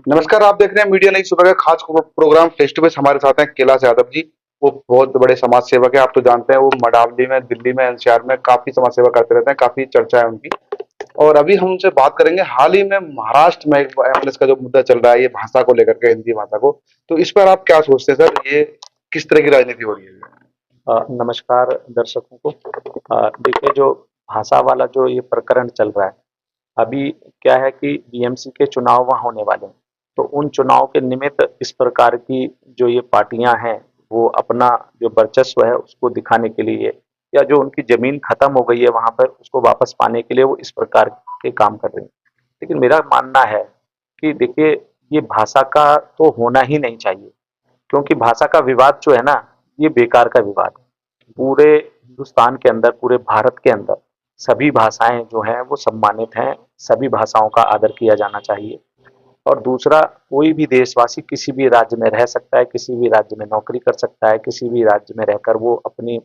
नमस्कार, आप देख रहे हैं मीडिया नई सुबह का खास प्रोग्राम फेस टू फेस। हमारे साथ हैं कैलाश यादव जी। वो बहुत बड़े समाज सेवक हैं, आप तो जानते हैं। वो मडावली में, दिल्ली में, एनसीआर में काफी समाज सेवा करते रहते हैं, काफी चर्चा है उनकी। और अभी हम उनसे बात करेंगे हाल ही में महाराष्ट्र में एमएलए का जो मुद्दा चल रहा है, ये भाषा को लेकर के, हिंदी भाषा को। तो इस पर आप क्या सोचते हैं सर? ये किस तरह की राजनीति हो रही है? नमस्कार दर्शकों को। देखिए, जो भाषा वाला जो ये प्रकरण चल रहा है, अभी क्या है कि बीएमसी के चुनाव वहाँ होने वाले हैं। तो उन चुनाव के निमित्त इस प्रकार की जो ये पार्टियां हैं, वो अपना जो वर्चस्व है उसको दिखाने के लिए, या जो उनकी जमीन खत्म हो गई है वहां पर उसको वापस पाने के लिए वो इस प्रकार के काम कर रही है। लेकिन मेरा मानना है कि देखिए, ये भाषा का तो होना ही नहीं चाहिए, क्योंकि भाषा का विवाद जो है ना, ये बेकार का विवाद है। पूरे हिंदुस्तान के अंदर, पूरे भारत के अंदर सभी भाषाएं जो हैं वो सम्मानित हैं। सभी भाषाओं का आदर किया जाना चाहिए। और दूसरा, कोई भी देशवासी किसी भी राज्य में रह सकता है, किसी भी राज्य में नौकरी कर सकता है, किसी भी राज्य में रहकर वो अपनी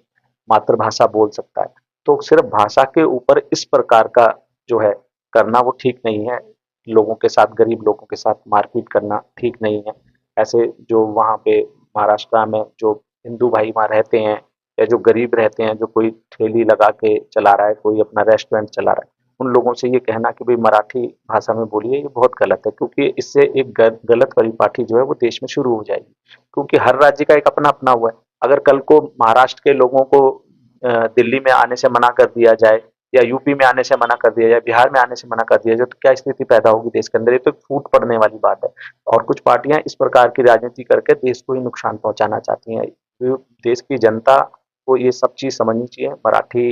मातृभाषा बोल सकता है। तो सिर्फ भाषा के ऊपर इस प्रकार का जो है करना वो ठीक नहीं है। लोगों के साथ, गरीब लोगों के साथ मारपीट करना ठीक नहीं है। ऐसे जो वहाँ पे महाराष्ट्र में जो हिंदू भाई वहाँ रहते हैं, या जो गरीब रहते हैं, जो कोई ठेली लगा के चला रहा है, कोई अपना रेस्टोरेंट चला रहा है, उन लोगों से ये कहना कि भाई मराठी भाषा में बोलिए, ये बहुत गलत है। क्योंकि इससे एक गलत परिपाटी जो है वो देश में शुरू हो जाएगी। क्योंकि हर राज्य का एक अपना अपना हुआ है। अगर कल को महाराष्ट्र के लोगों को दिल्ली में आने से मना कर दिया जाए, या यूपी में आने से मना कर दिया जाए, बिहार में आने से मना कर दिया जाए, तो क्या स्थिति पैदा होगी देश के अंदर? ये तो फूट पड़ने वाली बात है। और कुछ पार्टियां इस प्रकार की राजनीति करके देश को ही नुकसान पहुंचाना चाहती हैं। तो देश की जनता को ये सब चीज समझनी चाहिए। मराठी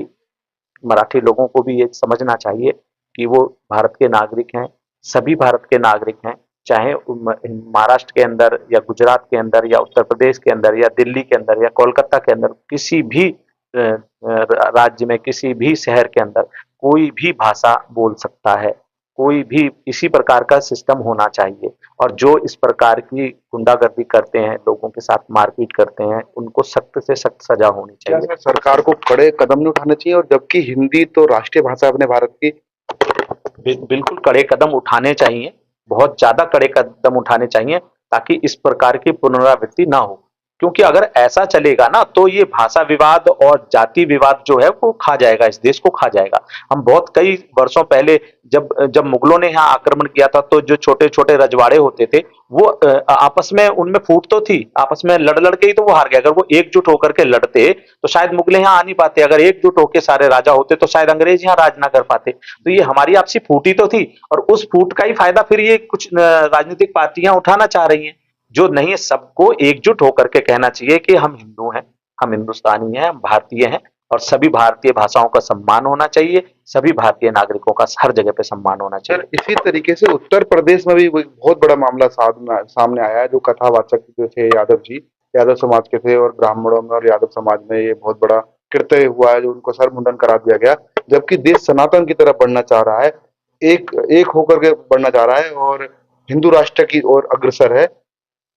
मराठी लोगों को भी ये समझना चाहिए कि वो भारत के नागरिक हैं। सभी भारत के नागरिक हैं। चाहे महाराष्ट्र के अंदर, या गुजरात के अंदर, या उत्तर प्रदेश के अंदर, या दिल्ली के अंदर, या कोलकाता के अंदर, किसी भी राज्य में, किसी भी शहर के अंदर कोई भी भाषा बोल सकता है। कोई भी इसी प्रकार का सिस्टम होना चाहिए। और जो इस प्रकार की गुंडागर्दी करते हैं, लोगों के साथ मारपीट करते हैं, उनको सख्त से सख्त सजा होनी क्या चाहिए। सर सरकार को कड़े कदम नहीं उठाने चाहिए? और जबकि हिंदी तो राष्ट्रीय भाषा है अपने भारत की। बिल्कुल कड़े कदम उठाने चाहिए। बहुत ज़्यादा कड़े कदम उठाने चाहिए, ताकि इस प्रकार की पुनरावृत्ति ना हो। क्योंकि अगर ऐसा चलेगा ना, तो ये भाषा विवाद और जाति विवाद जो है वो खा जाएगा, इस देश को खा जाएगा। हम बहुत कई वर्षों पहले, जब जब मुगलों ने यहाँ आक्रमण किया था, तो जो छोटे छोटे रजवाड़े होते थे, वो आपस में उनमें फूट तो थी, आपस में लड़ लड़ के ही तो वो हार गए। अगर वो एकजुट होकर के लड़ते तो शायद मुगले यहाँ आ नहीं पाते। अगर एकजुट होकर सारे राजा होते तो शायद अंग्रेज यहाँ राज ना कर पाते। तो ये हमारी आपसी फूटी तो थी, और उस फूट का ही फायदा फिर ये कुछ राजनीतिक पार्टियां उठाना चाह रही हैं। जो नहीं है, सबको एकजुट होकर के कहना चाहिए कि हम हिंदू हैं, हम हिंदुस्तानी हैं, हम भारतीय हैं। और सभी भारतीय भाषाओं का सम्मान होना चाहिए। सभी भारतीय नागरिकों का हर जगह पे सम्मान होना सर चाहिए। इसी तरीके से उत्तर प्रदेश में भी वो एक बहुत बड़ा मामला सामने आया है। जो कथावाचक जो थे यादव जी, यादव समाज के थे, और ब्राह्मणों में और यादव समाज में ये बहुत बड़ा कृत्य हुआ है, जो उनको सर मुंडन करा दिया गया। जबकि देश सनातन की तरफ बढ़ना चाह रहा है, एक एक होकर के बढ़ना चाह रहा है, और हिंदू राष्ट्र की ओर अग्रसर है।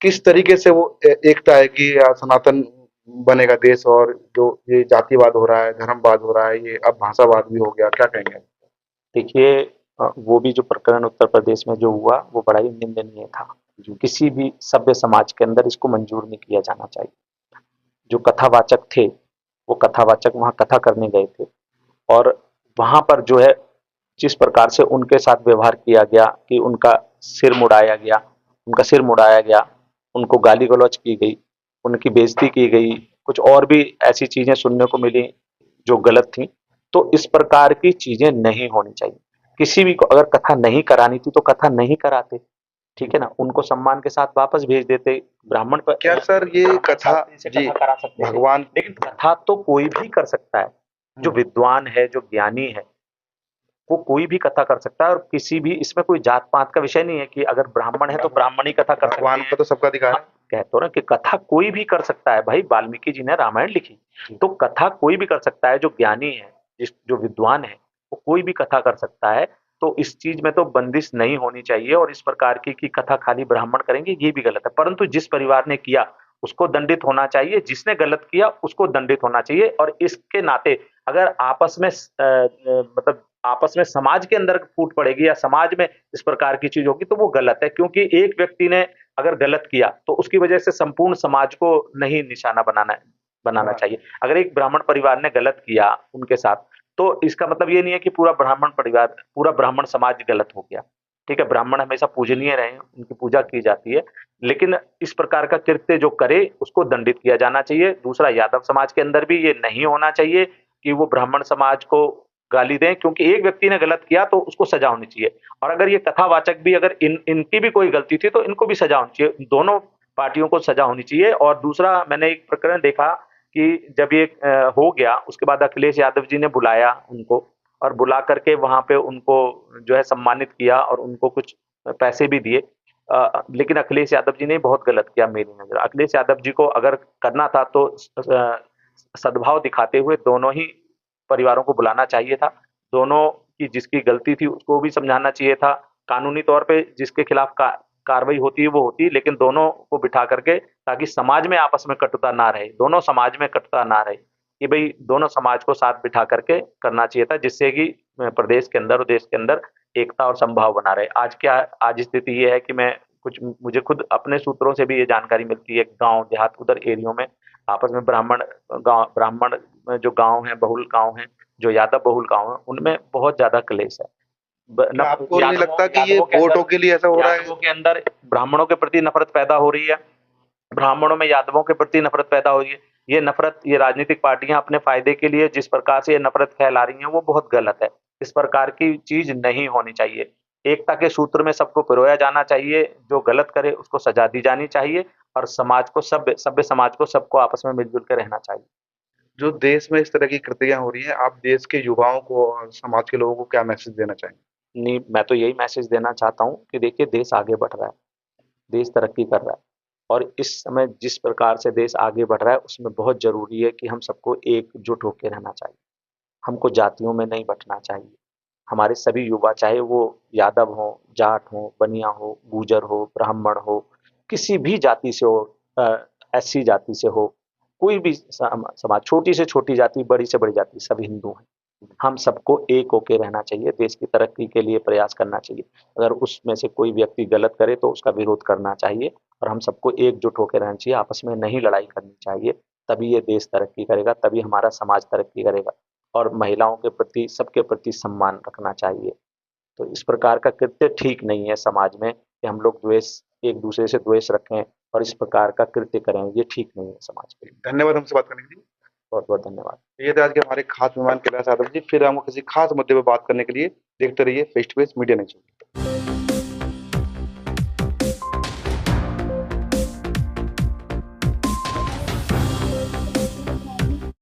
किस तरीके से वो एकता है कि या सनातन बनेगा देश, और जो ये जातिवाद हो रहा है, धर्मवाद हो रहा है, ये अब भाषावाद भी हो गया, क्या कहेंगे? देखिए, वो भी जो प्रकरण उत्तर प्रदेश में जो हुआ वो बड़ा ही निंदनीय था। जो किसी भी सभ्य समाज के अंदर इसको मंजूर नहीं किया जाना चाहिए। जो कथावाचक थे, वो कथावाचक वहाँ कथा करने गए थे, और वहाँ पर जो है जिस प्रकार से उनके साथ व्यवहार किया गया, कि उनका सिर मुड़ाया गया, उनका सिर मुड़ाया गया, उनको गाली गलौज की गई, उनकी बेइज्जती की गई, कुछ और भी ऐसी चीजें सुनने को मिली जो गलत थी। तो इस प्रकार की चीजें नहीं होनी चाहिए। किसी भी को अगर कथा नहीं करानी थी तो कथा नहीं कराते, ठीक है ना, उनको सम्मान के साथ वापस भेज देते। ब्राह्मण पर क्या सर ये ब्राह्मण के कथा साथ से जी, कथा करा सकते थे। भगवान। लेकिन कथा तो कोई भी कर सकता है। जो विद्वान है, जो ज्ञानी है, वो कोई भी कथा कर सकता है। और किसी भी इसमें कोई जात पात का विषय नहीं है कि अगर ब्राह्मण है तो ब्राह्मण ही कथा कर सकते भगवान हैं। को तो सबका अधिकार हाँ, है। कहते हो ना कि कथा कोई भी कर सकता है। भाई, वाल्मीकि जी ने रामायण लिखी, तो कथा कोई भी कर सकता है। जो ज्ञानी है, जो विद्वान है, वो कोई भी कथा कर सकता है। तो इस चीज में तो बंदिश नहीं होनी चाहिए। और इस प्रकार की कथा खाली ब्राह्मण करेंगे, ये भी गलत है। परंतु जिस परिवार ने किया उसको दंडित होना चाहिए, जिसने गलत किया उसको दंडित होना चाहिए। और इसके नाते अगर आपस में मतलब आपस में समाज के अंदर फूट पड़ेगी या समाज में इस प्रकार की चीज होगी तो वो गलत है, क्योंकि एक व्यक्ति ने अगर गलत किया तो उसकी वजह से संपूर्ण समाज को नहीं निशाना बनाना हाँ। चाहिए। अगर एक ब्राह्मण परिवार ने गलत किया उनके साथ, तो इसका मतलब ये नहीं है कि पूरा ब्राह्मण समाज गलत हो गया। ठीक है, ब्राह्मण हमेशा पूजनीय रहे, उनकी पूजा की जाती है, लेकिन इस प्रकार का कृत्य जो करे उसको दंडित किया जाना चाहिए। दूसरा, यादव समाज के अंदर भी ये नहीं होना चाहिए कि वो ब्राह्मण समाज को गाली दें, क्योंकि एक व्यक्ति ने गलत किया तो उसको सजा होनी चाहिए। और अगर ये कथावाचक भी, अगर इनकी भी कोई गलती थी तो इनको भी सजा होनी चाहिए, दोनों पार्टियों को सजा होनी चाहिए। और दूसरा, मैंने एक प्रकरण देखा कि जब ये हो गया, उसके बाद अखिलेश यादव जी ने बुलाया उनको, और बुला करके वहां पे उनको जो है सम्मानित किया और उनको कुछ पैसे भी दिए। लेकिन अखिलेश यादव जी ने बहुत गलत किया मेरी नजर। अखिलेश यादव जी को अगर करना था तो सद्भाव दिखाते हुए दोनों ही परिवारों को बुलाना चाहिए था, दोनों की जिसकी गलती थी उसको भी समझाना चाहिए था, कानूनी तौर पे जिसके खिलाफ कार्रवाई होती है वो होती, लेकिन दोनों को बिठा करके, ताकि समाज में आपस में कटुता ना रहे, दोनों समाज में कटुता ना रहे, कि भाई दोनों समाज को साथ बिठा करके करना चाहिए था, जिससे कि प्रदेश के अंदर और देश के अंदर एकता और संभाव बना रहे। आज स्थिति ये है कि मुझे खुद अपने सूत्रों से भी ये जानकारी मिलती है, गांव देहात उधर एरियो में आपस में ब्राह्मण जो गांव हैं, बहुल गांव हैं, जो यादव बहुल गांव हैं, उनमें बहुत ज्यादा क्लेश है। क्या आपको नहीं लगता कि ये वोटों के लिए ऐसा हो रहा है? यादवों के अंदर ब्राह्मणों के प्रति नफरत पैदा हो रही है, ब्राह्मणों में यादवों के प्रति नफरत पैदा हो रही है। ये नफरत, ये राजनीतिक पार्टियां अपने फायदे के लिए जिस प्रकार से ये नफरत फैला रही हैं वो बहुत गलत है। इस प्रकार की चीज नहीं होनी चाहिए। एकता के सूत्र में सबको पिरोया जाना चाहिए, जो गलत करे उसको सजा दी जानी चाहिए, और समाज को, सभ्य समाज को, सबको आपस में मिलजुल कर रहना चाहिए। जो देश में इस तरह की कृतियां हो रही हैं, आप देश के युवाओं को और समाज के लोगों को क्या मैसेज देना चाहेंगे? नहीं, मैं तो यही मैसेज देना चाहता हूँ कि देखिए, देश आगे बढ़ रहा है, देश तरक्की कर रहा है, और इस समय जिस प्रकार से देश आगे बढ़ रहा है उसमें बहुत जरूरी है कि हम सबको एकजुट होकर रहना चाहिए। हमको जातियों में नहीं बंटना चाहिए। हमारे सभी युवा, चाहे वो यादव हो, जाट हो, बनिया हो, गुजर हो, ब्राह्मण हो, किसी भी जाति से हो, एससी जाति से हो, कोई भी समाज, छोटी से छोटी जाति, बड़ी से बड़ी जाति, सब हिंदू हैं। हम सबको एक होके रहना चाहिए, देश की तरक्की के लिए प्रयास करना चाहिए। अगर उसमें से कोई व्यक्ति गलत करे तो उसका विरोध करना चाहिए, और हम सबको एकजुट होकर रहना चाहिए, आपस में नहीं लड़ाई करनी चाहिए। तभी ये देश तरक्की करेगा, तभी हमारा समाज तरक्की करेगा। और महिलाओं के प्रति, सबके प्रति सम्मान रखना चाहिए। तो इस प्रकार का कृत्य ठीक नहीं है समाज में, कि हम लोग एक दूसरे से द्वेष रखें और इस प्रकार का कृत्य करें, ये ठीक नहीं है समाज के लिए। धन्यवाद हमसे बात करने के लिए। बहुत बहुत धन्यवाद। ये थे आज के हमारे खास मेहमान कैलाश यादव जी। फिर हम किसी खास मुद्दे पर बात करने के लिए देखते रहिए Face to Face Media news.